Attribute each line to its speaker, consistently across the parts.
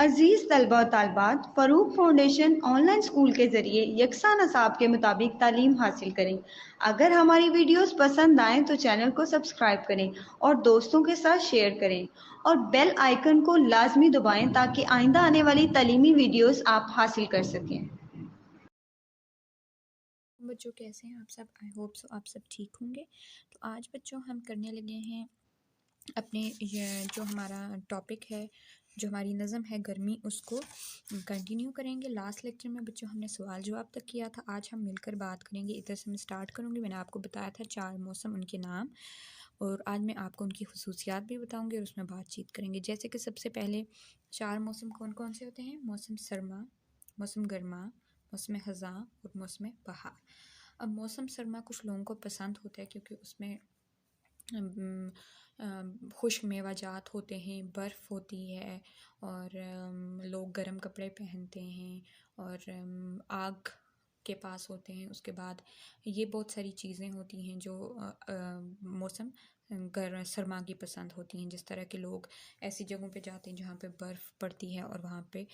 Speaker 1: अजीज तलबा और तालबात, Farooq foundation online school के ज़रिए यकसा नसाब के मुताबिक तालीम हासिल करें। अगर हमारी वीडियोस पसंद आएँ तो चैनल को सब्सक्राइब करें और दोस्तों के साथ शेयर करें और बेल आइकन को लाजमी दबाएं ताकि आइंदा आने वाली तालीमी वीडियोस आप हासिल कर सकें।
Speaker 2: बच्चों कैसे हैं आप सब? आई होप सो आप सब ठीक होंगे। तो आज बच्चों हम करने लगे हैं अपने ये जो हमारा टॉपिक है, जो हमारी नज़म है गर्मी, उसको कंटिन्यू करेंगे। लास्ट लेक्चर में बच्चों हमने सवाल जवाब तक किया था, आज हम मिलकर बात करेंगे। इधर से मैं स्टार्ट करूँगी। मैंने आपको बताया था 4 मौसम, उनके नाम, और आज मैं आपको उनकी खसूसियात भी बताऊँगी और उसमें बातचीत करेंगे। जैसे कि सबसे पहले 4 मौसम कौन कौन से होते हैं? मौसम सरमा, मौसम गर्मा, मौसम ख़ज़ां और मौसम बहार। अब मौसम सरमा कुछ लोगों को पसंद होता है क्योंकि उसमें खुश्क मेवाजात होते हैं, बर्फ़ होती है और लोग गर्म कपड़े पहनते हैं और आग के पास होते हैं। उसके बाद ये बहुत सारी चीज़ें होती हैं जो मौसम सरमा की पसंद होती हैं। जिस तरह के लोग ऐसी जगहों पे जाते हैं जहाँ पे बर्फ़ पड़ती है और वहाँ पे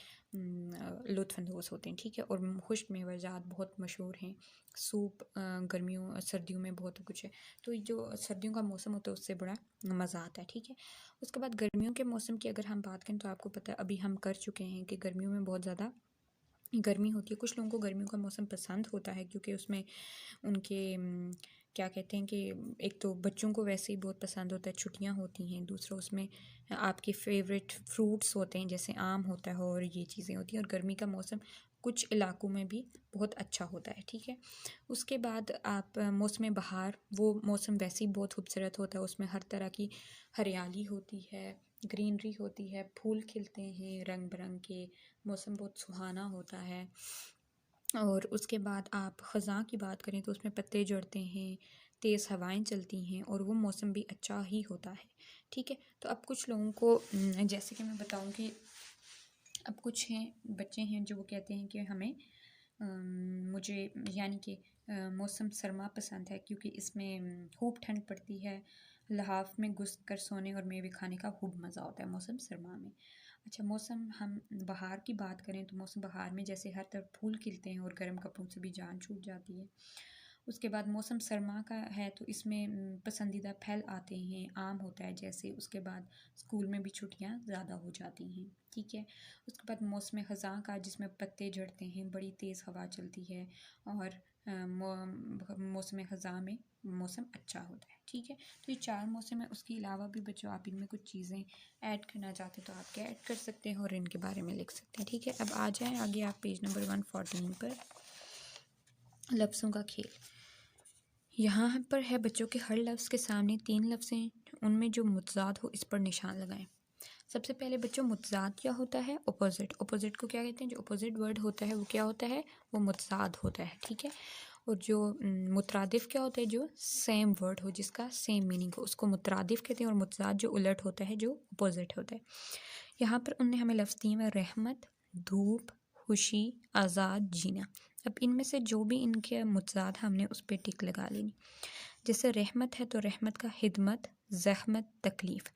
Speaker 2: लुत्फ़अंदोज़ होते हैं, ठीक है। और खुश्क मेवाजात बहुत मशहूर हैं। सूप गर्मियों सर्दियों में बहुत कुछ है। तो जो सर्दियों का मौसम होता है उससे बड़ा मज़ा आता है, ठीक है। उसके बाद गर्मियों के मौसम की अगर हम बात करें तो आपको पता है, अभी हम कर चुके हैं कि गर्मियों में बहुत ज़्यादा गर्मी होती है। कुछ लोगों को गर्मियों का मौसम पसंद होता है क्योंकि उसमें उनके क्या कहते हैं कि एक तो बच्चों को वैसे ही बहुत पसंद होता है, छुट्टियां होती हैं। दूसरा उसमें आपके फेवरेट फ्रूट्स होते हैं जैसे आम होता है और ये चीज़ें होती हैं। और गर्मी का मौसम कुछ इलाकों में भी बहुत अच्छा होता है, ठीक है। उसके बाद आप मौसम बहार, वो मौसम वैसे ही बहुत खूबसूरत होता है। उसमें हर तरह की हरियाली होती है, ग्रीनरी होती है, फूल खिलते हैं रंग बिरंग के, मौसम बहुत सुहाना होता है। और उसके बाद आप ख़ज़ां की बात करें तो उसमें पत्ते झड़ते हैं, तेज़ हवाएं चलती हैं और वो मौसम भी अच्छा ही होता है, ठीक है। तो अब कुछ लोगों को जैसे कि मैं बताऊं कि अब कुछ हैं बच्चे हैं जो वो कहते हैं कि हमें मुझे यानी कि मौसम सरमा पसंद है क्योंकि इसमें खूब ठंड पड़ती है, लहाफ में घुस कर सोने और मेवे खाने का खूब मज़ा होता है मौसम सरमा में। अच्छा, मौसम हम बहार की बात करें तो मौसम बहार में जैसे हर तरफ फूल खिलते हैं और गर्म कपड़ों से भी जान छूट जाती है। उसके बाद मौसम सरमा का है तो इसमें पसंदीदा फल आते हैं, आम होता है जैसे। उसके बाद स्कूल में भी छुट्टियां ज़्यादा हो जाती हैं, ठीक है। उसके बाद मौसम ख़ज़ां का जिसमें पत्ते झड़ते हैं, बड़ी तेज़ हवा चलती है और मौसम ख़ज़ां में मौसम अच्छा होता है, ठीक है। तो ये 4 मौसम है। उसके अलावा भी बच्चों आप इनमें कुछ चीज़ें ऐड करना चाहते हैं तो आप क्या ऐड कर सकते हैं और इनके बारे में लिख सकते हैं, ठीक है। अब आ जाएं आगे आप पेज नंबर 114 पर, लफ्ज़ों का खेल। यहाँ पर है बच्चों के हर लफ्ज़ के सामने 3 लफ्ज़ हैं, उनमें जो मुतज़ाद हो इस पर निशान लगाएं। सबसे पहले बच्चों मुतज़ाद क्या होता है? अपोजिट। अपोजिट को क्या कहते हैं? जो अपोजिट वर्ड होता है वो क्या होता है? वो मुतज़ाद होता है, ठीक है। और जो मुतरादिफ क्या होता है? जो सेम वर्ड हो, जिसका सेम मीनिंग हो, उसको मुतरादिफ कहते हैं। और मुतज़ाद जो उलट होता है, जो अपोजिट होता है। यहाँ पर उनने हमें लफ्ज़ दिए हैं रहमत, धूप, खुशी, आज़ाद, जीना। अब इनमें से जो भी इनके मुतज़ाद हमने उस पर टिक लगा लेनी। जैसे रहमत है तो रहमत का हिदमत, ज़हमत, तकलीफ़।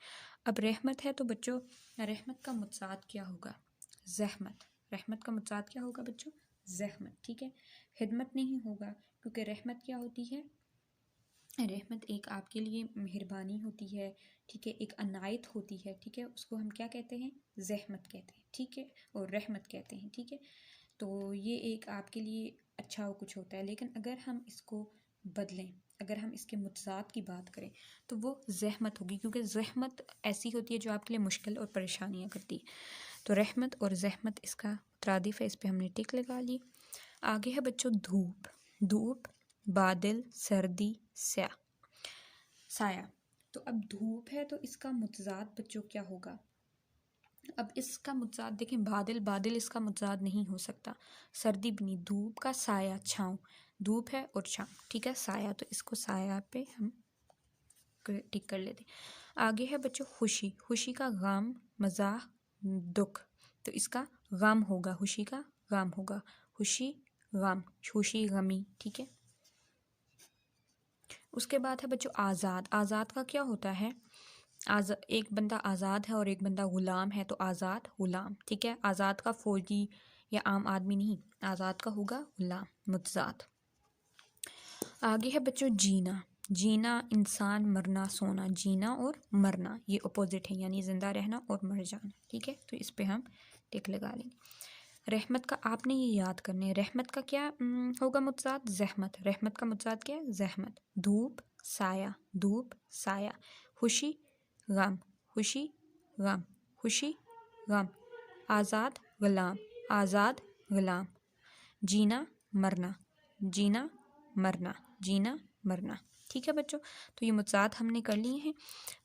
Speaker 2: अब रहमत है तो बच्चों रहमत का मुतज़ाद क्या होगा? ज़हमत। रहमत का मुतज़ाद क्या होगा बच्चों? ज़हमत, ठीक है। हिदमत नहीं होगा क्योंकि रहमत क्या होती है? रहमत एक आपके लिए मेहरबानी होती है, ठीक है, एक अनायत होती है, ठीक है। उसको हम क्या कहते हैं? ज़हमत कहते हैं, ठीक है, और रहमत कहते हैं, ठीक है। तो ये एक आपके लिए अच्छा कुछ होता है। लेकिन अगर हम इसको बदलें, अगर हम इसके मुतज़ाद की बात करें तो वो ज़हमत होगी, क्योंकि ज़हमत ऐसी होती है जो आपके लिए मुश्किल और परेशानियाँ करती है। तो रहमत और ज़हमत इसका मुतरादिफ है, इस पर हमने टिक लगा ली। आगे है बच्चों धूप। धूप, बादल, सर्दी, स्याह, साया। तो अब धूप है तो इसका मुतज़ाद बच्चों क्या होगा? अब इसका मुतज़ाद देखें, बादल, बादल इसका मुतज़ाद नहीं हो सकता। सर्दी भी नहीं। धूप का साया, छाँव। धूप है और छाँव, ठीक है, साया। तो इसको साया पे हम टिक कर लेते। आगे है बच्चों खुशी। खुशी का गम, मज़ाक, दुख। तो इसका गम होगा, खुशी का गम होगा। खुशी, गम, खुशी, गमी, ठीक है। उसके बाद है बच्चों आज़ाद। आज़ाद का क्या होता है? एक बंदा आज़ाद है और एक बंदा ग़ुलाम है, तो आज़ाद ग़ुलाम, ठीक है। आज़ाद का फ़ौजी या आम आदमी नहीं, आज़ाद का होगा ग़ुलाम, मुतज़ाद। आगे है बच्चों जीना। जीना इंसान, मरना सोना। जीना और मरना ये अपोजिट है, यानी ज़िंदा रहना और मर जाना, ठीक है। तो इस पे हम टिक लगा लेंगे। रहमत का आपने ये याद करने हैं। रहमत का क्या होगा मुतज़ाद? ज़हमत। रहमत का मुतज़ाद क्या है? ज़हमत। धूप साया, धूप साया। खुशी गम, खुशी गम, खुशी गम। आज़ाद ग़ुलाम, आज़ाद ग़ुलाम। जीना मरना, जीना मरना, जीना मरना, ठीक है बच्चों। तो ये मुतज़ाद हमने कर लिए हैं।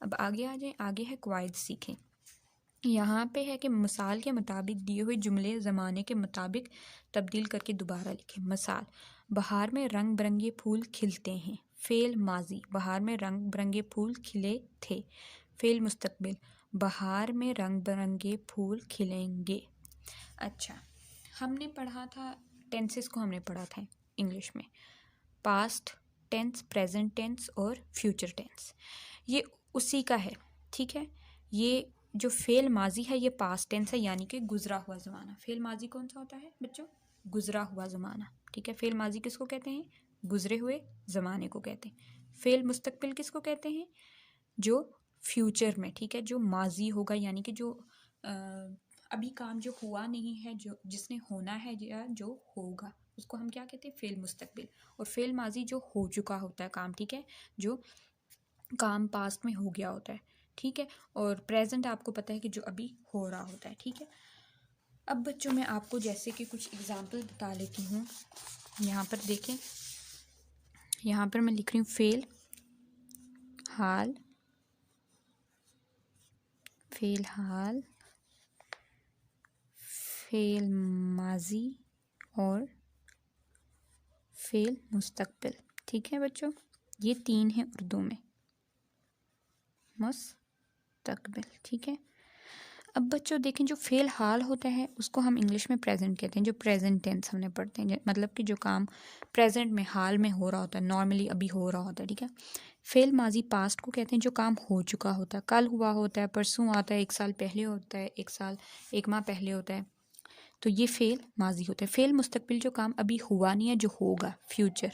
Speaker 2: अब आगे आ जाए, आगे है क़वाइद सीखें। यहाँ पे है कि मिसाल के मुताबिक दिए हुए जुमले ज़माने के मुताबिक तब्दील करके दोबारा लिखें। मिसाल, बहार में रंग बिरंगे फूल खिलते हैं। फ़ेल माजी, बहार में रंग बिरंगे फूल खिले थे। फ़ेल मुस्तकबिल, बहार में रंग बिरंगे फूल खिलेंगे। अच्छा, हमने पढ़ा था टेंसेस को, हमने पढ़ा था इंग्लिश में पास्ट टेंस, प्रेजेंट टेंस और फ्यूचर टेंस। ये उसी का है, ठीक है। ये जो फ़ेल माजी है ये पास्ट टेंस है, यानी कि गुजरा हुआ ज़माना। फ़ेल माजी कौन सा होता है बच्चों? गुजरा हुआ ज़माना, ठीक है। फ़ेल माजी किसको कहते हैं? गुजरे हुए ज़माने को कहते हैं। फ़ेल मुस्तकबिल किसको कहते हैं? जो फ्यूचर में, ठीक है, जो माजी होगा, यानी कि जो अभी काम जो हुआ नहीं है, जो जिसने होना है या जो होगा, उसको हम क्या कहते हैं? फ़ेल मुस्तकबिल। और फ़ेल माजी जो हो चुका होता है काम, ठीक है, जो काम पास्ट में हो गया होता है, ठीक है। और प्रेजेंट आपको पता है कि जो अभी हो रहा होता है, ठीक है। अब बच्चों मैं आपको जैसे कि कुछ एग्जाम्पल बता लेती हूँ। यहाँ पर देखें, यहाँ पर मैं लिख रही हूँ फ़ेल हाल, फ़ेल हाल, फ़ेल माजी और फ़ेल मुस्तकबिल, ठीक है बच्चों। ये तीन हैं उर्दू में, मुस्तकबिल, ठीक है। अब बच्चों देखें, जो फ़ेल हाल होता है उसको हम इंग्लिश में प्रेजेंट कहते हैं, जो प्रेजेंट टेंस हमने पढ़ते हैं, मतलब कि जो काम प्रेजेंट में, हाल में हो रहा होता है, नॉर्मली अभी हो रहा होता है, ठीक है। फ़ेल माजी पास्ट को कहते हैं, जो काम हो चुका होता है, कल हुआ होता है, परसों आता है, 1 साल पहले होता है, 1 माह पहले होता है, तो ये फ़ेल माजी होता है। फ़ेल मुस्तकबिल जो काम अभी हुआ नहीं है, जो होगा, फ्यूचर,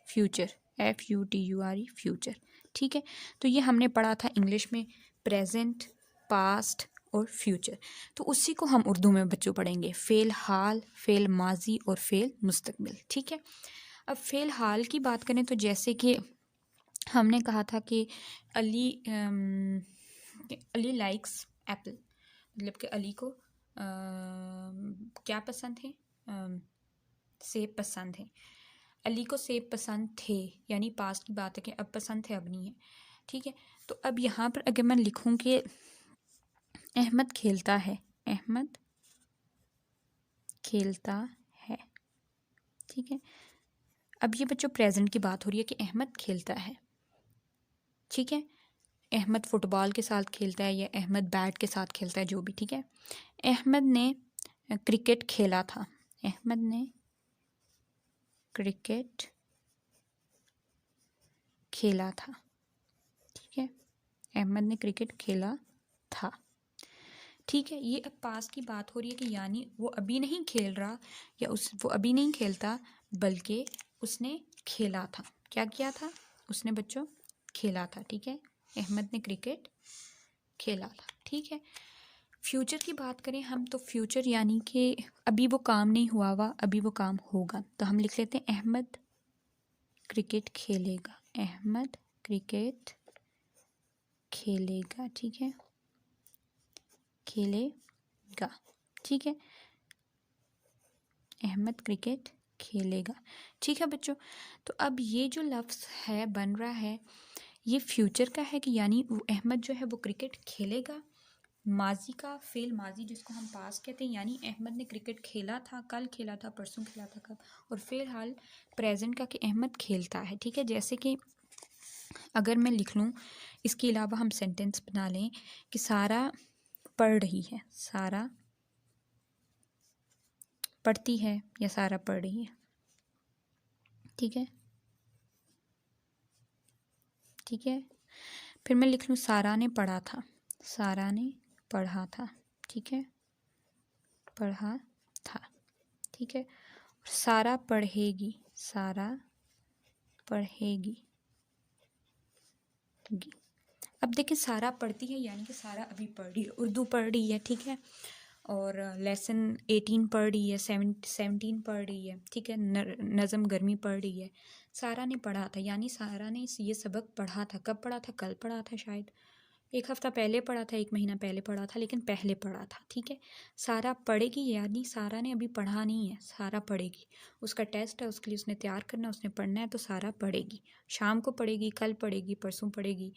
Speaker 2: फ्यूचर, FUTURE, फ्यूचर, ठीक है। तो ये हमने पढ़ा था इंग्लिश में प्रेजेंट, पास्ट और फ्यूचर। तो उसी को हम उर्दू में बच्चों पढ़ेंगे, फ़ेल हाल, फ़ेल माजी और फ़ेल मुस्तकबिल, ठीक है। अब फ़ेल हाल की बात करें तो जैसे कि हमने कहा था कि अली लाइक्स एप्पल, मतलब कि अली को क्या पसंद है? सेब पसंद है। अली को सेब पसंद थे, यानी पास्ट की बात है कि अब पसंद है, अब नहीं है, ठीक है। तो अब यहाँ पर अगर मैं लिखूँ कि अहमद खेलता है, अहमद खेलता है, ठीक है। अब ये बच्चों प्रेजेंट की बात हो रही है कि अहमद खेलता है, ठीक है। अहमद फुटबॉल के साथ खेलता है या अहमद बैट के साथ खेलता है, जो भी, ठीक है। अहमद ने क्रिकेट खेला था, अहमद ने क्रिकेट खेला था, ठीक है। अहमद ने क्रिकेट खेला था, ठीक है। ये अब पास की बात हो रही है कि यानी वो अभी नहीं खेल रहा, या वो अभी नहीं खेलता, बल्कि उसने खेला था। क्या किया था? उसने बच्चों खेला था, ठीक है। अहमद ने क्रिकेट खेला था, ठीक है। फ्यूचर की बात करें हम, तो फ्यूचर यानी कि अभी वो काम नहीं हुआ हुआ, अभी वो काम होगा, तो हम लिख लेते हैं अहमद क्रिकेट खेलेगा, अहमद क्रिकेट खेलेगा, ठीक है, खेलेगा, ठीक है। अहमद क्रिकेट खेलेगा, ठीक है बच्चों। तो अब ये जो लफ्ज़ है बन रहा है, ये फ्यूचर का है कि यानी अहमद जो है वो क्रिकेट खेलेगा। माजी का फ़ेल माजी जिसको हम पास कहते हैं, यानी अहमद ने क्रिकेट खेला था, कल खेला था, परसों खेला था, कब। और फ़ेल हाल प्रेजेंट का कि अहमद खेलता है, ठीक है। जैसे कि अगर मैं लिख लूँ, इसके अलावा हम सेंटेंस बना लें कि सारा पढ़ रही है, सारा पढ़ती है या सारा पढ़ रही है, ठीक है, ठीक है। फिर मैं लिख लूँ सारा ने पढ़ा था, सारा ने पढ़ा था, ठीक है, पढ़ा था, ठीक है। सारा पढ़ेगी, सारा पढ़ेगी गी। अब देखिए सारा पढ़ती है यानी कि सारा अभी पढ़ रही है, उर्दू पढ़ रही है, ठीक है, और लेसन 18 पढ़ रही है, 17 पढ़ रही है, ठीक है, नज़म गर्मी पढ़ रही है। सारा ने पढ़ा था यानी सारा ने ये सबक पढ़ा था। कब पढ़ा था? कल पढ़ा था, शायद 1 हफ्ता पहले पढ़ा था, 1 महीना पहले पढ़ा था, लेकिन पहले पढ़ा था, ठीक है। सारा पढ़ेगी यानी सारा ने अभी पढ़ा नहीं है, सारा पढ़ेगी। उसका टेस्ट है, उसके लिए उसने तैयार करना है, उसने पढ़ना है, तो सारा पढ़ेगी। शाम को पढ़ेगी, कल पढ़ेगी, परसों पढ़ेगी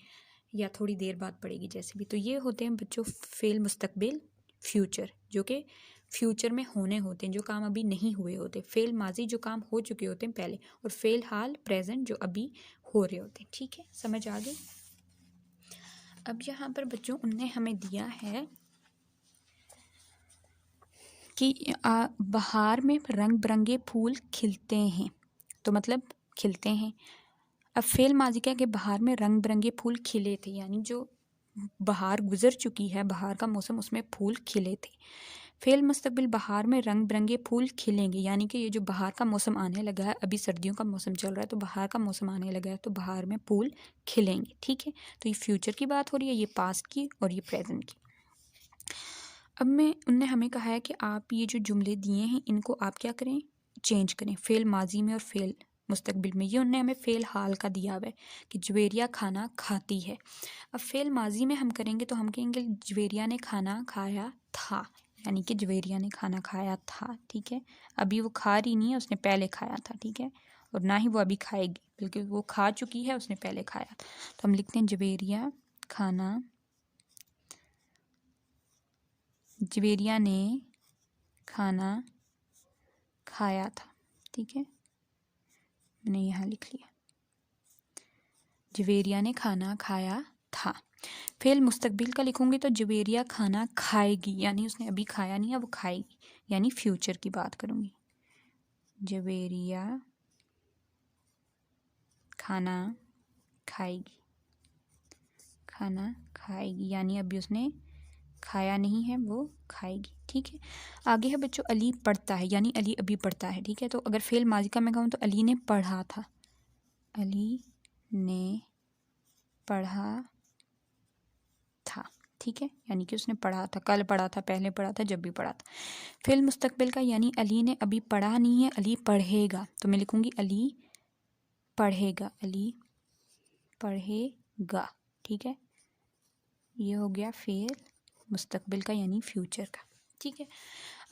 Speaker 2: या थोड़ी देर बाद पढ़ेगी, जैसे भी। तो ये होते हैं बच्चों फेल मुस्तकबिल फ्यूचर, जो कि फ्यूचर में होने होते हैं, जो काम अभी नहीं हुए होते। फेल माजी जो काम हो चुके होते हैं पहले, और फेल हाल प्रेजेंट जो अभी हो रहे होते हैं, ठीक है, समझ आ गई। अब यहाँ पर बच्चों उनने हमें दिया है कि बहार में रंग बिरंगे फूल खिलते हैं, तो मतलब खिलते हैं। अब फेल माजी क्या कि बहार में रंग बिरंगे फूल खिले थे, यानी जो बहार गुजर चुकी है, बहार का मौसम, उसमें फूल खिले थे। फेल मुस्तकबिल बहार में रंग बिरंगे फूल खिलेंगे, यानी कि ये जो बहार का मौसम आने लगा है, अभी सर्दियों का मौसम चल रहा है, तो बहार का मौसम आने लगा है, तो बहार में फूल खिलेंगे, ठीक है। तो ये फ्यूचर की बात हो रही है, ये पास्ट की और ये प्रेजेंट की। अब में उनने हमें कहा है कि आप ये जो जुमले दिए हैं इनको आप क्या करें, चेंज करें, फेल माजी में और फेल मुस्तकबिल में। ये उनने हमें फेल हाल का दिया हुआ है कि जवेरिया खाना खाती है। अब फेल माजी में हम करेंगे तो हम कहेंगे जवेरिया ने खाना खाया था, यानी कि जवेरिया ने खाना खाया था, ठीक है। अभी वो खा रही नहीं है, उसने पहले खाया था, ठीक है, और ना ही वो अभी खाएगी, बल्कि वो खा चुकी है, उसने पहले खाया था। तो हम लिखते हैं जवेरिया खाना, जवेरिया ने खाना खाया था, ठीक है, मैंने यहाँ लिख लिया जवेरिया ने खाना खाया था। फेल मुस्तकबिल का लिखूंगी तो जवेरिया खाना खाएगी, यानी उसने अभी खाया नहीं है, वो खाएगी, यानी फ्यूचर की बात करूंगी। जवेरिया खाना खाएगी, खाना खाएगी, यानी अभी उसने खाया नहीं है, वो खाएगी, ठीक है। आगे है बच्चों अली पढ़ता है, यानी अली अभी पढ़ता है, ठीक है। तो अगर फेल माजी का मैं कहूँ तो अली ने पढ़ा था, अली ने पढ़ा था, ठीक है, यानी कि उसने पढ़ा था, कल पढ़ा था, पहले पढ़ा था, जब भी पढ़ा था। फेल मुस्तकबिल का यानी अली ने अभी पढ़ा नहीं है, अली पढ़ेगा, तो मैं लिखूंगी अली पढ़ेगा, अली पढ़ेगा, ठीक है। ये हो गया फेल मुस्तकबिल का यानी फ्यूचर का, ठीक है।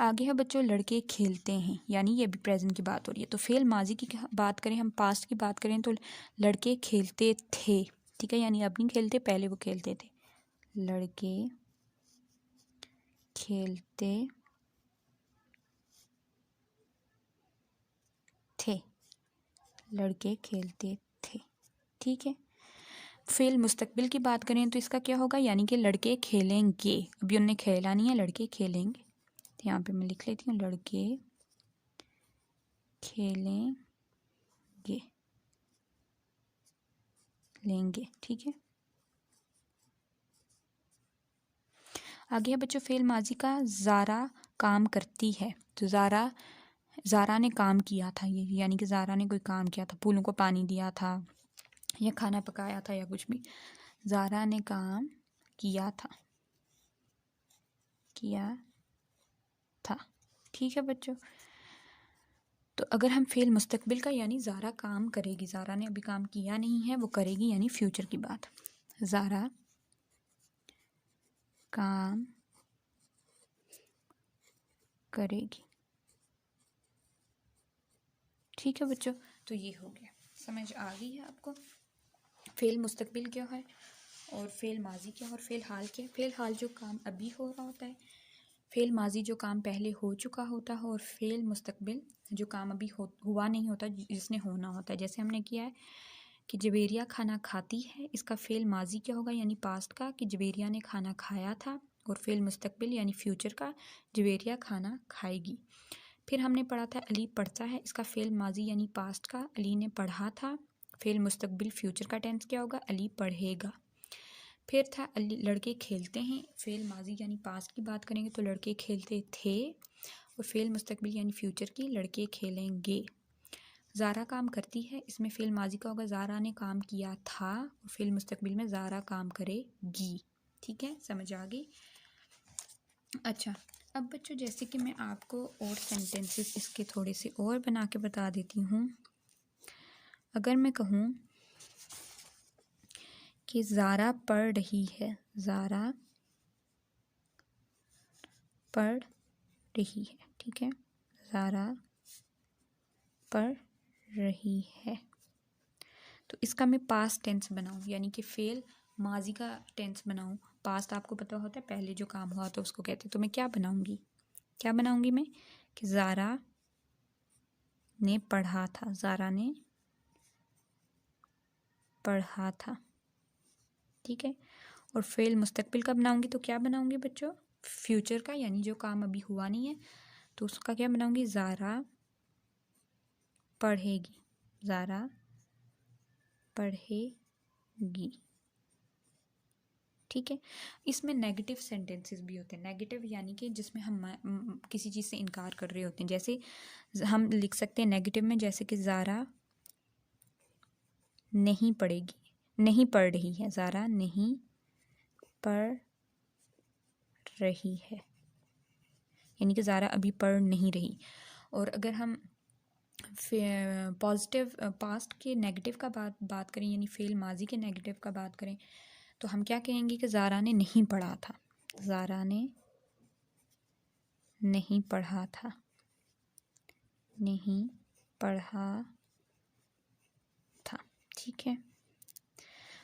Speaker 2: आगे है बच्चों लड़के खेलते हैं, यानी ये अभी प्रेजेंट की बात हो रही है। तो फेल माजी की बात करें, हम पास्ट की बात करें तो लड़के खेलते थे, ठीक है, यानी अब नहीं खेलते, पहले वो खेलते थे। लड़के खेलते थे, लड़के खेलते थे, ठीक है। फेल मुस्तकबिल की बात करें तो इसका क्या होगा, यानी कि लड़के खेलेंगे, अभी उन्हें खेला नहीं है, लड़के खेलेंगे। तो यहाँ पे मैं लिख लेती हूँ लड़के खेलेंगे, लेंगे, ठीक है। आगे है बच्चों फेल माजी का ज़ारा काम करती है, तो ज़ारा ने काम किया था, ये यानी कि ज़ारा ने कोई काम किया था, फूलों को पानी दिया था या खाना पकाया था या कुछ भी, ज़ारा ने काम किया था, ठीक है बच्चों। तो अगर हम फेल मुस्तकबिल का यानी ज़ारा काम करेगी, ज़ारा ने अभी काम किया नहीं है, वो करेगी, यानी फ्यूचर की बात। ज़ारा काम करेगी, ठीक है बच्चों। तो ये हो गया, समझ आ गई है आपको फेल मुस्तकबिल क्या है और फेल माजी क्या है और फेल हाल क्या है। फेल हाल जो काम अभी हो रहा होता है, फेल माजी जो काम पहले हो चुका होता है, और फेल मुस्तकबिल जो काम अभी हुआ नहीं होता, जिसने होना होता है। जैसे हमने किया है कि जवेरिया खाना खाती है, इसका फेल माजी क्या होगा, यानी पास्ट का, कि जवेरिया ने खाना खाया था, और फेल मुस्तकबिल यानी फ्यूचर का, जवेरिया खाना खाएगी। फिर हमने पढ़ा था अली पढ़ता है, इसका फेल माजी यानी पास्ट का, अली ने पढ़ा था। फेल मुस्तकबिल फ्यूचर का टेंस क्या होगा, अली पढ़ेगा। फिर था लड़के खेलते हैं, फ़ेल माजी यानी पास्ट की बात करेंगे तो लड़के खेलते थे, और फ़ेल मुस्तकबिल यानी फ्यूचर की लड़के खेलेंगे। ज़ारा काम करती है, इसमें फ़ेल माजी का होगा ज़ारा ने काम किया था, और फ़ेल मुस्तकबिल में ज़ारा काम करेगी। ठीक है, समझ आ गई। अच्छा, अब बच्चों जैसे कि मैं आपको और सेंटेंसेस इसके थोड़े से और बना के बता देती हूँ। अगर मैं कहूँ कि ज़ारा पढ़ रही है, ज़ारा पढ़ रही है, ठीक है, ज़ारा पढ़ रही है, तो इसका मैं पास्ट टेंस बनाऊँ, यानी कि फ़ेल माजी का टेंस बनाऊँ। पास्ट आपको पता होता है पहले जो काम हुआ तो उसको कहते हैं, तो मैं क्या बनाऊँगी मैं कि ज़ारा ने पढ़ा था, ज़ारा ने पढ़ा था, ठीक है। और फ़ेल मुस्तकबिल का बनाऊँगी तो क्या बनाऊँगी बच्चों, फ्यूचर का, यानी जो काम अभी हुआ नहीं है तो उसका क्या बनाऊँगी, ज़ारा पढ़ेगी, ज़ारा पढ़ेगी, ठीक है। इसमें नेगेटिव सेंटेंसेस भी होते हैं, नेगेटिव यानी कि जिसमें हम किसी चीज़ से इनकार कर रहे होते हैं। जैसे हम लिख सकते हैं नेगेटिव में, जैसे कि ज़ारा नहीं पढ़ेगी, नहीं पढ़ रही है, ज़ारा नहीं पढ़ रही है, यानी कि ज़ारा अभी पढ़ नहीं रही। और अगर हम पॉजिटिव पास्ट के नेगेटिव का बात करें, यानी फ़ेल माजी के नेगेटिव का बात करें, तो हम क्या कहेंगे कि ज़ारा ने नहीं पढ़ा था, ज़ारा ने नहीं पढ़ा था, नहीं पढ़ा था, ठीक है।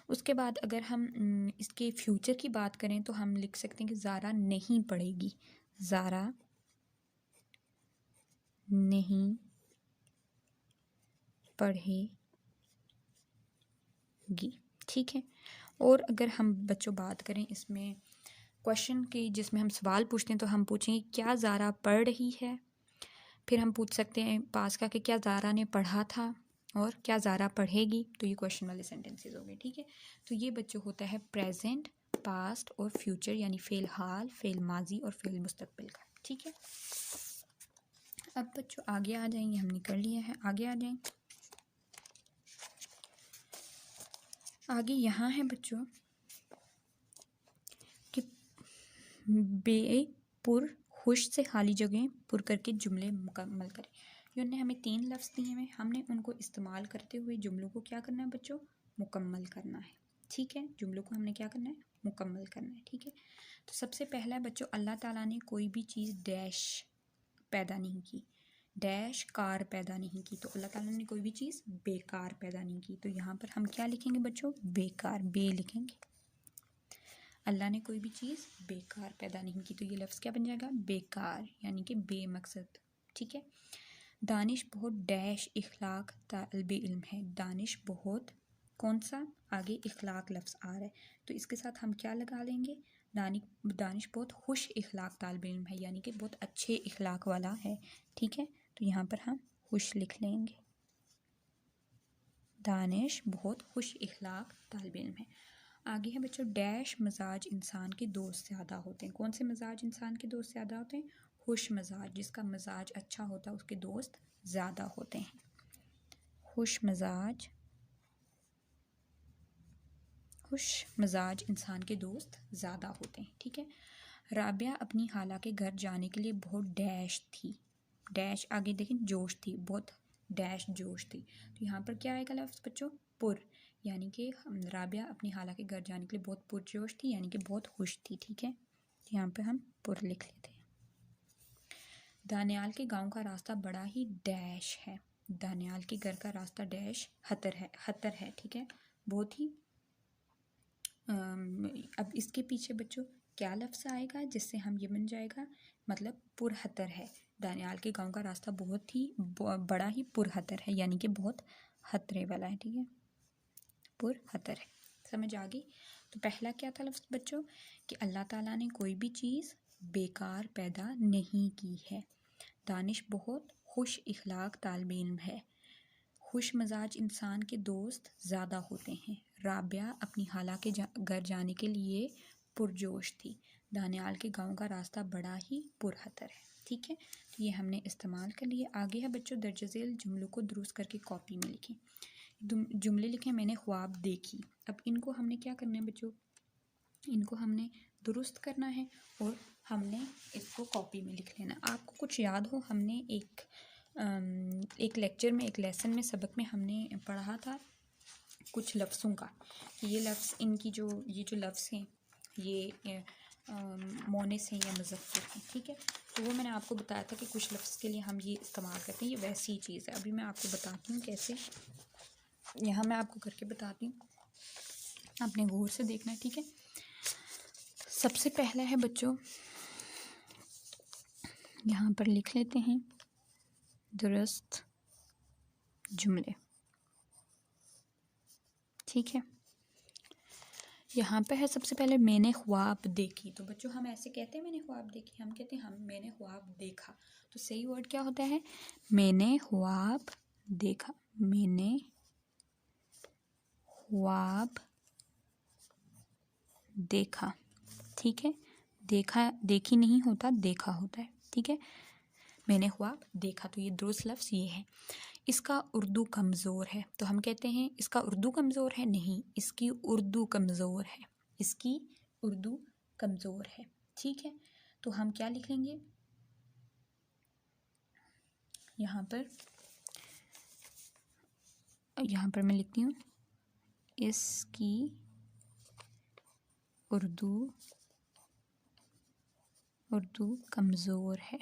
Speaker 2: उसके बाद अगर हम इसके फ्यूचर की बात करें तो हम लिख सकते हैं कि ज़ारा नहीं पढ़ेगी, ज़ारा नहीं पढ़ेगी, ठीक है। और अगर हम बच्चों बात करें इसमें क्वेश्चन की, जिसमें हम सवाल पूछते हैं, तो हम पूछेंगे क्या ज़ारा पढ़ रही है। फिर हम पूछ सकते हैं पास का कि क्या ज़ारा ने पढ़ा था, और क्या ज़ारा पढ़ेगी। तो ये क्वेश्चन वाले सेंटेंसेस हो गए, ठीक है। तो ये बच्चों होता है प्रेजेंट, पास्ट और फ्यूचर, यानी फ़ेल हाल, फ़ेल माजी और फ़ेल मुस्तकबिल का, ठीक है। अब बच्चों आगे आ जाएंगे, हमने कर लिया है, आगे आ जाएं। आगे यहाँ है बच्चों कि बेपुर खुश से खाली जगह पुर करके जुमले मुकम्मल करें। उन्होंने हमें 3 लफ्ज़ दिए हैं, हमने उनको इस्तेमाल करते हुए जुमलों को क्या करना है बच्चों, मुकम्मल करना है, ठीक है। जुमलों को हमने क्या करना है, मुकम्मल करना है, ठीक है। तो सबसे पहला है बच्चों, अल्लाह ताला ने कोई भी चीज़ डैश पैदा नहीं की, डैश कार पैदा नहीं की, तो अल्लाह ताला ने कोई भी चीज़ बेकार पैदा नहीं की। तो यहाँ पर हम क्या लिखेंगे बच्चों, बेकार, बे लिखेंगे। अल्लाह ने कोई भी चीज़ बेकार पैदा नहीं की, तो ये लफ्ज़ क्या बन जाएगा, बेकार, यानी कि बेमकसद, ठीक है। दानिश बहुत डैश इखलाक तालिब इल्म है, दानिश बहुत कौन सा, आगे इखलाक लफ्ज़ आ रहा है, तो इसके साथ हम क्या लगा लेंगे, दानिश बहुत खुश इखलाक तालिब इल्म है, यानी कि बहुत अच्छे इखलाक वाला है, ठीक है। तो यहाँ पर हम खुश लिख लेंगे, दानिश बहुत खुश इखलाक तालिब इल्म है। आगे है बच्चों, डैश मजाज इंसान के दोस्त ज़्यादा होते हैं। कौन से मजाज इंसान के दोस्त ज़्यादा होते हैं, खुश मजाज, जिसका मजाज अच्छा होता है उसके दोस्त ज़्यादा होते हैं। खुश मजाज इंसान के दोस्त ज़्यादा होते हैं, ठीक है। राबिया अपनी खाला के घर जाने के लिए बहुत डैश थी, डैश आगे देखें जोश थी, बहुत डैश जोश थी, तो यहाँ पर क्या आएगा लफ्ज़ बच्चों, पुर, यानी कि राबिया अपनी खाला के घर जाने के लिए बहुत पुरजोश थी, यानी कि बहुत खुश थी, ठीक है। यहाँ पर हम पुर लिख लेते हैं। दानियाल के गांव का रास्ता बड़ा ही डैश है, दानियाल के घर का रास्ता डैश खतर है, ठीक है, बहुत ही अब इसके पीछे बच्चों क्या लफ्ज़ आएगा जिससे हम ये बन जाएगा, मतलब पुरहतर है, दानियाल के गांव का रास्ता बहुत ही बड़ा ही पुरहतर है, यानी कि बहुत खतरे वाला है, ठीक है, पुरहतर है, समझ आ गई। तो पहला क्या था लफ्ज़ बच्चों कि अल्लाह ताला ने कोई भी चीज़ बेकार पैदा नहीं की है, दानिश बहुत खुश इखलाक तालिब इल्म है, खुश मजाज इंसान के दोस्त ज़्यादा होते हैं, राबिया अपनी खाला के घर जाने के लिए पुरजोश थी। दानियाल के गांव का रास्ता बड़ा ही पुरहतर है। ठीक है, तो ये हमने इस्तेमाल कर लिया। आगे है बच्चों, दर्ज झेल जुमलों को दुरुस्त करके कॉपी में लिखें। जुमले लिखें, मैंने ख्वाब देखी। अब इनको हमने क्या करना है बच्चों, इनको हमने दुरुस्त करना है और हमने इसको कॉपी में लिख लेना। आपको कुछ याद हो, हमने एक लेक्चर में, एक लेसन में, सबक में हमने पढ़ा था कुछ लफ्ज़ों का, कि ये लफ्ज़, इनकी ये जो लफ्ज़ हैं ये मोनिस हैं या मुज़क्किर हैं। ठीक है, तो वो मैंने आपको बताया था कि कुछ लफ्ज़ के लिए हम ये इस्तेमाल करते हैं। ये वैसी ही चीज़ है। अभी मैं आपको बताती हूँ कैसे। यहाँ मैं आपको करके बताती हूँ, आपने गौर से देखना है। ठीक है, सबसे पहला है बच्चों, यहाँ पर लिख लेते हैं दुरुस्त जुमले। ठीक है, यहाँ पे है सबसे पहले मैंने ख्वाब देखी। तो बच्चों हम ऐसे कहते हैं मैंने ख्वाब देखी, हम कहते हैं हम मैंने ख्वाब देखा। तो सही वर्ड क्या होता है, मैंने ख्वाब देखा। मैंने ख्वाब देखा। ठीक है, देखा देखी नहीं होता, देखा होता है। ठीक है, मैंने ख्वाब देखा। तो ये दुरुस्त लफ्ज़ ये है। इसका उर्दू कमज़ोर है, तो हम कहते हैं इसका उर्दू कमज़ोर है, नहीं, इसकी उर्दू कमज़ोर है। इसकी उर्दू कमज़ोर है। ठीक है, तो हम क्या लिखेंगे यहाँ पर मैं लिखती हूँ, इसकी उर्दू कमज़ोर है।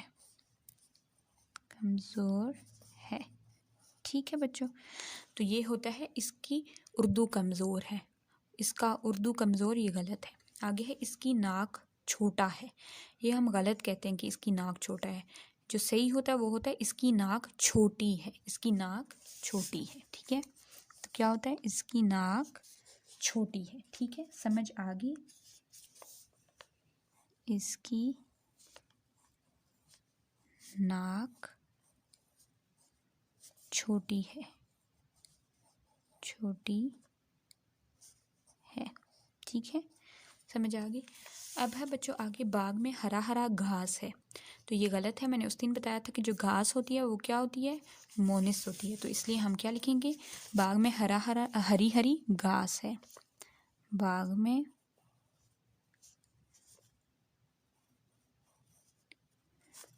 Speaker 2: कमज़ोर है। ठीक है बच्चों, तो ये होता है इसकी उर्दू कमज़ोर है। इसका उर्दू कमज़ोर, ये गलत है। आगे है इसकी नाक छोटा है। ये हम गलत कहते हैं कि इसकी नाक छोटा है। जो सही होता है वो होता है इसकी नाक छोटी है। इसकी नाक छोटी है। ठीक है, तो क्या होता है, इसकी नाक छोटी है। ठीक है, समझ आ गई। इसकी नाक छोटी है। छोटी है। ठीक है, समझ आ गई। अब है बच्चों आगे, बाग में हरा हरा घास है। तो ये गलत है। मैंने उस दिन बताया था कि जो घास होती है वो क्या होती है, मोनिस होती है। तो इसलिए हम क्या लिखेंगे, बाग में हरी हरी घास है। बाग में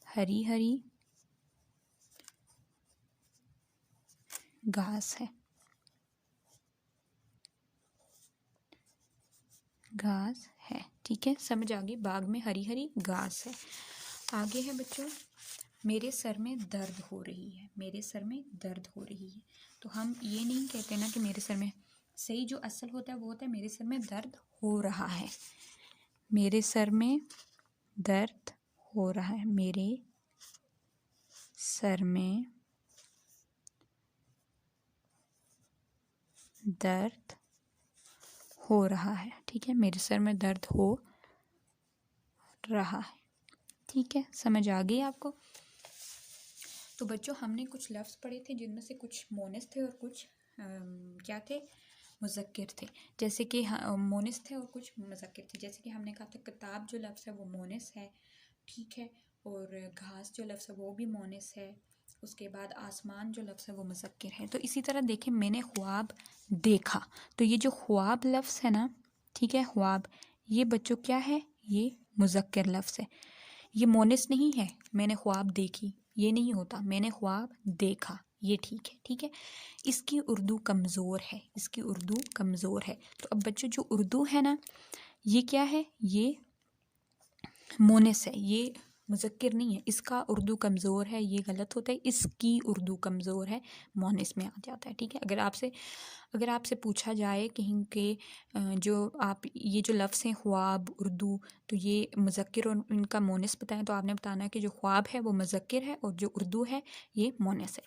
Speaker 2: हरी हरी घास है। घास है। ठीक है, समझ आ गई, बाग में हरी हरी घास है। आगे है बच्चों, मेरे सर में दर्द हो रही है। मेरे सर में दर्द हो रही है। तो हम ये नहीं कहते ना कि मेरे सर में, सही जो असल होता है वो होता है मेरे सर में दर्द हो रहा है। मेरे सर में दर्द हो रहा है। मेरे सर में दर्द हो रहा है। ठीक है, मेरे सर में दर्द हो रहा है। ठीक है, समझ आ गई आपको। तो बच्चों हमने कुछ लफ्ज़ पढ़े थे जिनमें से कुछ मोनिस थे और कुछ क्या थे, मुज़क्किर थे। जैसे कि मोनिस थे और कुछ मुज़क्किर थे। जैसे कि हमने कहा था किताब जो लफ्ज़ है वो मोनिस है। ठीक है, और घास जो लफ्ज़ है वो भी मोनिस है। उसके बाद आसमान जो लफ्ज़ है वो मुज़क्किर है। तो इसी तरह देखें, मैंने ख्वाब देखा। तो ये जो ख्वाब लफ्ज़ है ना, ठीक है, ख्वाब, ये बच्चों क्या है, ये मुज़क्किर लफ्ज़ है। ये मोनिस नहीं है। मैंने ख्वाब देखी, ये नहीं होता। मैंने ख्वाब देखा, ये ठीक है। ठीक है, इसकी उर्दू कमज़ोर है। इसकी उर्दू कमज़ोर है। तो अब बच्चों जो उर्दू है ना, ये क्या है, ये मोनिस है, ये मुज़क्किर नहीं है। इसका उर्दू कमज़ोर है, ये गलत होता है। इसकी उर्दू कमज़ोर है, मोनिस में आ जाता है। ठीक है, अगर आपसे पूछा जाए कहीं के जो आप ये जो लफ्ज़ हैं ख्वाब, उर्दू, तो ये मुज़क्किर और इनका मोनिस बताएं, तो आपने बताना है कि जो ख्वाब है वो मुज़क्किर है और जो उर्दू है ये मोनिस है।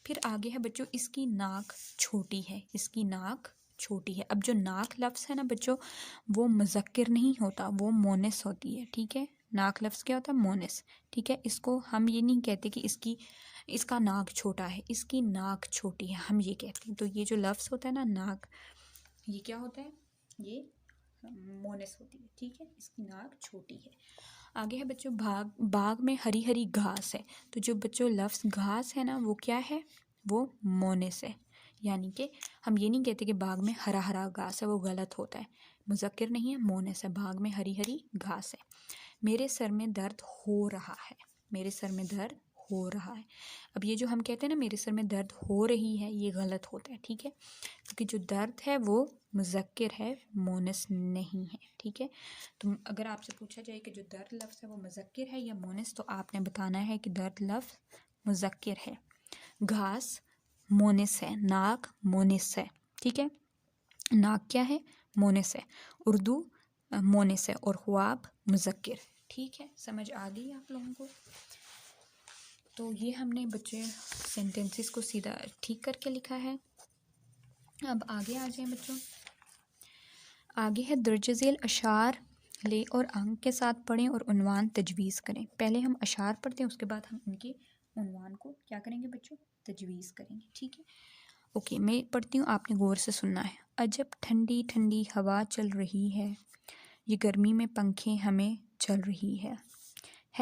Speaker 2: फिर आगे है बच्चों, इसकी नाक छोटी है। इसकी नाक छोटी है। अब जो नाक लफ्ज़ है ना बच्चों, वो मुज़क्किर नहीं होता, वो मोनिस होती है। ठीक है, नाक लफ्ज़ क्या होता है, मोनिस। ठीक है, इसको हम ये नहीं कहते कि इसका नाक छोटा है, इसकी नाक छोटी है, हम ये कहते हैं। तो ये जो लफ्ज़ होता है ना नाक, ये क्या होता है, ये मोनस होती है, ठीक है, इसकी नाक छोटी है। आगे है बच्चों बाग में हरी हरी घास है। तो जो बच्चों लफ्ज़ घास है ना वो क्या है, वो मोनस है। यानी कि हम ये नहीं कहते कि बाग में हरा हरा घास है, वो गलत होता है, मुज़क्किर नहीं है, मोनस है। बाग में हरी हरी घास है। मेरे सर में दर्द हो रहा है, मेरे सर में दर्द हो रहा है। अब ये जो हम कहते हैं ना मेरे सर में दर्द हो रही है, ये गलत होता है, ठीक है, क्योंकि जो दर्द है वो मुज़क्किर है, मोनस नहीं है, ठीक है। तो अगर आपसे पूछा जाए कि जो दर्द लफ्ज़ है वो मुज़क्किर है या मोनस, तो आपने बताना है कि दर्द लफ्ज़ मुज़क्किर है। घास मोनस है, नाक मोनस है, ठीक है, नाक क्या है, मोनस है। उर्दू मोनस है और ख्वाब मुज़क्किर, ठीक है। समझ आ गई आप लोगों को। तो ये हमने बच्चे सेंटेंसेस को सीधा ठीक करके लिखा है। अब आगे आ जाएं बच्चों। आगे है दर्ज झेल अशार ले और अंक के साथ पढ़ें और उन्वान तजवीज़ करें। पहले हम अशार पढ़ते हैं, उसके बाद हम उनके उन्वान को क्या करेंगे बच्चों, तजवीज़ करेंगे, ठीक है। ओके, मैं पढ़ती हूँ, आपने गौर से सुनना है। अजब ठंडी ठंडी हवा चल रही है, ये गर्मी में पंखे हमें चल रही है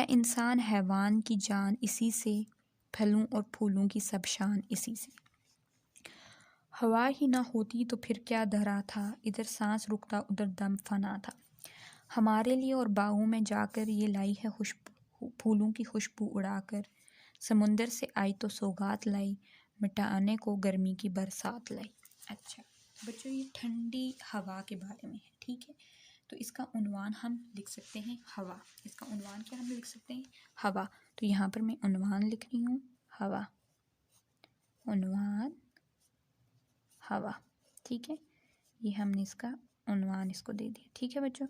Speaker 2: इंसान हैवान की जान इसी से, फलों और फूलों की सब शान इसी से। हवा ही ना होती तो फिर क्या धरा था, इधर सांस रुकता उधर दम फना था। हमारे लिए और बागों में जाकर ये लाई है खुशबू, फूलों की खुशबू उड़ाकर। समुंदर से आई तो सौगात लाई, मिटाने को गर्मी की बरसात लाई। अच्छा बच्चों, ये ठंडी हवा के बारे में है, ठीक है। तो इसका उन्वान हम लिख सकते हैं हवा। इसका उन्वान क्या हम लिख सकते हैं, हवा। तो यहाँ पर मैं उन्वान लिख रही हूँ, हवा, उन्वान हवा, ठीक है। ये हमने इसका उन्वान इसको दे दिया, ठीक है बच्चों।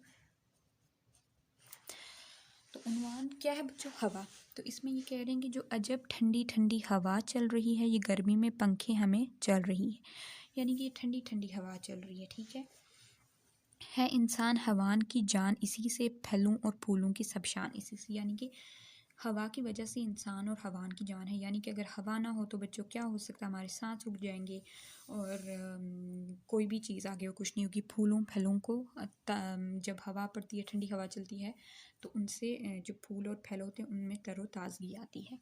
Speaker 2: तो उन्वान क्या है बच्चों, हवा। तो इसमें ये कह रहे हैं कि जो अजब ठंडी ठंडी हवा चल रही है, ये गर्मी में पंखे हमें चल रही है, यानी कि ये ठंडी ठंडी हवा चल रही है, ठीक है इंसान हवान की जान इसी से, फलों और फूलों की सब शान इसी से। यानी कि हवा की वजह से इंसान और हवान की जान है। यानी कि अगर हवा ना हो तो बच्चों क्या हो सकता है, हमारे सांस रुक जाएंगे और कोई भी चीज़ आगे हो कुछ नहीं होगी। फूलों फलों को जब हवा पड़ती है, ठंडी हवा चलती है, तो उनसे जो फूल और फल होते हैं उनमें तरोताज़गी आती है।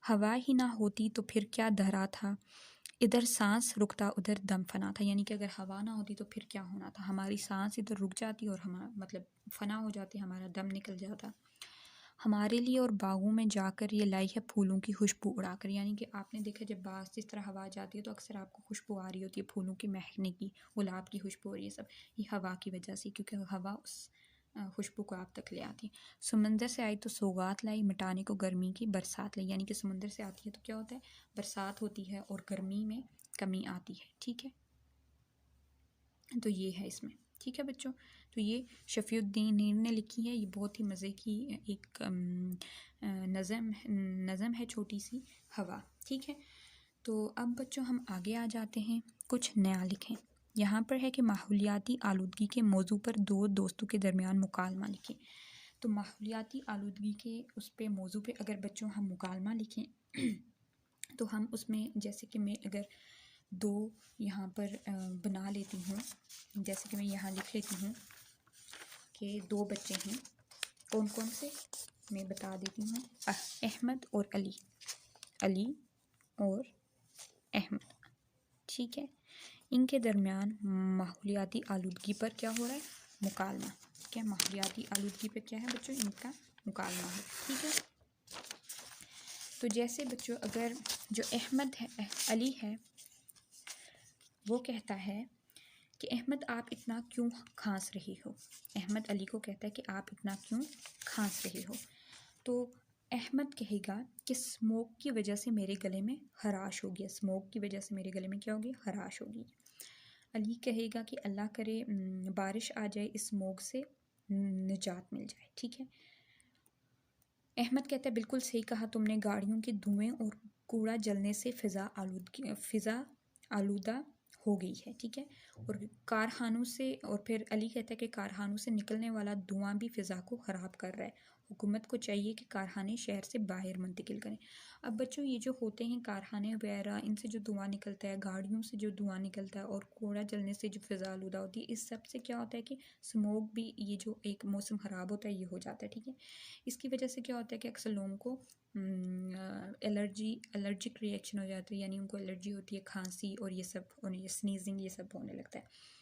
Speaker 2: हवा ही ना होती तो फिर क्या धरा था, इधर सांस रुकता उधर दम फना था। यानी कि अगर हवा ना होती तो फिर क्या होना था, हमारी सांस इधर रुक जाती और हमारा मतलब फना हो जाती, हमारा दम निकल जाता। हमारे लिए और बागों में जाकर ये लाई है फूलों की खुशबू उड़ाकर। यानी कि आपने देखा जब बाग से इस तरह हवा आ जाती है तो अक्सर आपको खुशबू आ रही होती है, फूलों की महकने की, गुलाब की खुशबू, और ये सब ये हवा की वजह से, क्योंकि हवा उस खुशबू को आप तक ले आती है। समंदर से आई तो सौगात लाई, मिटाने को गर्मी की बरसात लाई। यानी कि समंदर से आती है तो क्या होता है, बरसात होती है और गर्मी में कमी आती है, ठीक है। तो ये है इसमें, ठीक है बच्चों। तो ये शफ़ीउद्दीन नीर ने लिखी है, ये बहुत ही मज़े की एक नज़म है छोटी सी, हवा, ठीक है। तो अब बच्चों हम आगे आ जाते हैं, कुछ नया लिखें। यहाँ पर है कि माहौलियाती आलूदगी के मौजू पर दो दोस्तों के दरमियान मुकालमा लिखें। तो माहौलियाती आलूदगी के उस पे मौजू पे अगर बच्चों हम मुकालमा लिखें तो हम उसमें जैसे कि मैं अगर दो यहाँ पर बना लेती हूँ, जैसे कि मैं यहाँ लिख लेती हूँ कि दो बच्चे हैं, कौन कौन से मैं बता देती हूँ, अहमद और अली, अली और अहमद, ठीक है। इनके दरमियान माहौलियाती आलूदगी पर क्या हो रहा है, मुकालमा। क्या माहौलियाती आलूदगी पर क्या है बच्चों, इनका मुकालमा है, ठीक है। तो जैसे बच्चों अगर जो अहमद है, अली है, वो कहता है कि अहमद आप इतना क्यों खांस रही हो। अहमद अली को कहता है कि आप इतना क्यों खांस रही हो। तो अहमद कहेगा कि स्मोक की वजह से मेरे गले में खराश हो गया, स्मोक की वजह से मेरे गले में क्या हो गया, खराश हो गई। अली कहेगा कि अल्लाह करे बारिश आ जाए, इस स्मोक से निजात मिल जाए, ठीक है। अहमद कहता है बिल्कुल सही कहा तुमने, गाड़ियों के धुएं और कूड़ा जलने से फ़िज़ा आलूदा हो गई है, ठीक है। और कारखानों से, और फिर अली कहता है कि कारखानों से निकलने वाला धुआं भी फ़िज़ा को ख़राब कर रहा है, हुकूमत को चाहिए कि कारखाने शहर से बाहर मुंतकिल करें। अब बच्चों ये जो होते हैं कारखाने वगैरह, इनसे जो धुआं निकलता है, गाड़ियों से जो धुआं निकलता है और कूड़ा जलने से जो फ़िज़ा आलूदा होती है, इस सब से क्या होता है कि स्मोक भी, ये जो एक मौसम ख़राब होता है ये हो जाता है, ठीक है। इसकी वजह से क्या होता है कि अक्सर लोगों को एलर्जिक रिएक्शन हो जाती है, यानी उनको एलर्जी होती है, खांसी और ये सब, और ये स्नीजिंग ये सब होने लगता है।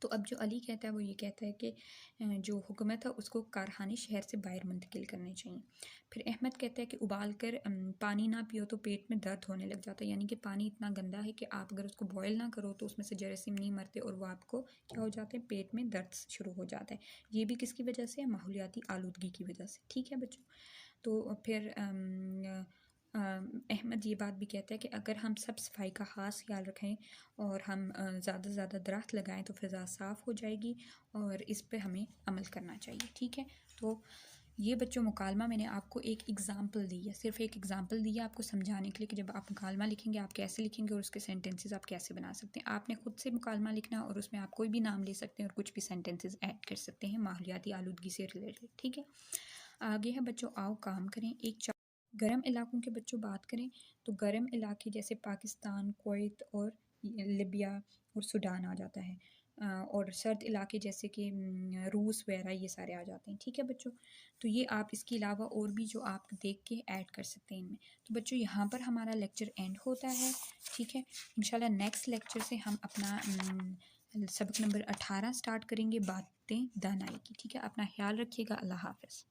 Speaker 2: तो अब जो अली कहता है वो ये कहता है कि जो हुकूमत है उसको कारखाने शहर से बाहर मुंतकिल करने चाहिए। फिर अहमद कहता है कि उबाल कर पानी ना पियो तो पेट में दर्द होने लग जाता है, यानी कि पानी इतना गंदा है कि आप अगर उसको बॉयल ना करो तो उसमें से जरासीम नहीं मरते और वो आपको क्या हो जाते हैं, पेट में दर्द शुरू हो जाता है। ये भी किसकी वजह से है, माहौलियाती आलूदगी की वजह से, ठीक है बच्चों। तो फिर अहमद ये बात भी कहता है कि अगर हम सब सफाई का ख़ास ख्याल रखें और हम ज़्यादा से ज़्यादा दरख्त लगाएं तो फ़िज़ा साफ़ हो जाएगी, और इस पे हमें अमल करना चाहिए, ठीक है। तो ये बच्चों मुकालमा मैंने आपको एक एग्ज़ाम्पल दी है, सिर्फ एक एग्ज़ाम्पल दी है आपको समझाने के लिए कि जब आप मुकालमा लिखेंगे आप कैसे लिखेंगे और उसके सेंटेंसेस आप कैसे बना सकते हैं। आपने खुद से मुकालमा लिखना है और उसमें आप कोई भी नाम ले सकते हैं और कुछ भी सेंटेंसेस ऐड कर सकते हैं माहौलियाती आलूदगी से रिलेटेड, ठीक है। आगे है बच्चों, आओ काम करें। गर्म इलाकों के बच्चों बात करें तो गर्म इलाके जैसे पाकिस्तान, कुवैत और लिबिया और सूडान आ जाता है, और सर्द इलाके जैसे कि रूस वगैरह ये सारे आ जाते हैं, ठीक है बच्चों। तो ये आप इसके अलावा और भी जो आप देख के ऐड कर सकते हैं इनमें। तो बच्चों यहाँ पर हमारा लेक्चर एंड होता है, ठीक है। इंशाल्लाह नेक्स्ट लेक्चर से हम अपना सबक नंबर 18 स्टार्ट करेंगे, बातें दानाई की, ठीक है। अपना ख्याल रखिएगा, अल्लाह हाफ़िज़।